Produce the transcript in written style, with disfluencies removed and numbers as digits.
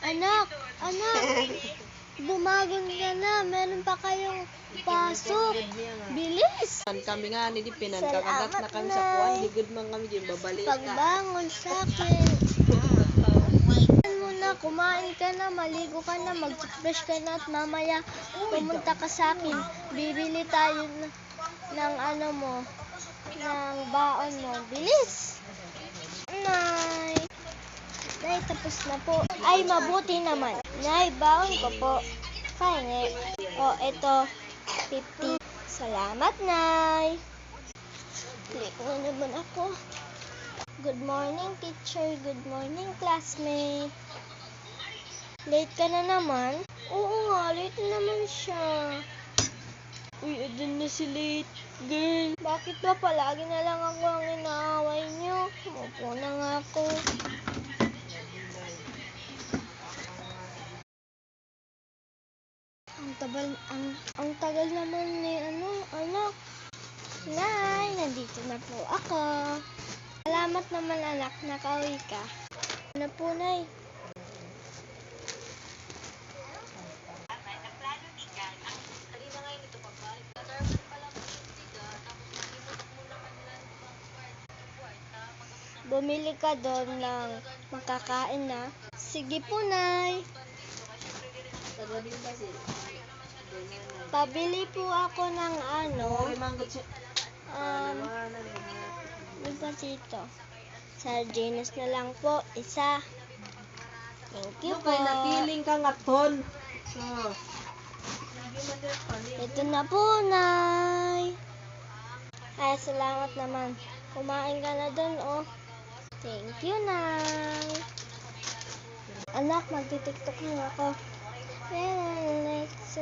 Anak, bumagon ka na. Meron pa kayong pasok. Bilis! Kami nga ni di pinagkakagat na kami sa kuwan, ligod man kami din babalik ka. Pagbangon sa akin. Kumain ka na, maligo ka na, mag-toothbrush ka na, at mamaya pumunta ka sa akin. Bibili tayo ng ano mo, ng baon mo. Bilis! Nay! Nay, tapos na po. Ay, mabuti naman. Nay, baon ko po. Pahingi. O, eto, 50. Salamat, Nay. Click na naman ako. Good morning, teacher. Good morning, classmate. Late ka na naman? Oo nga, late na naman siya. Uy, adun na si late girl. Bakit ba palagi na lang ako ang inaaway niyo? Umupo na nga ako. Ang tagal naman ni anak. Nay, nandito na po ako. Salamat naman anak, nakauwi ka. Ano po, Nay? Bumili ka doon ng makakain na. Sige po, Nay. Pabili po ako ng ano ba dito? Sardinas na lang po, isa. Thank you po. Napiling ka nga ton. Ito na po, Nay. Ay, salamat naman. Kumain ka na doon, oh. Thank you, Nay. Anak, magti-tiktok na ako. Let's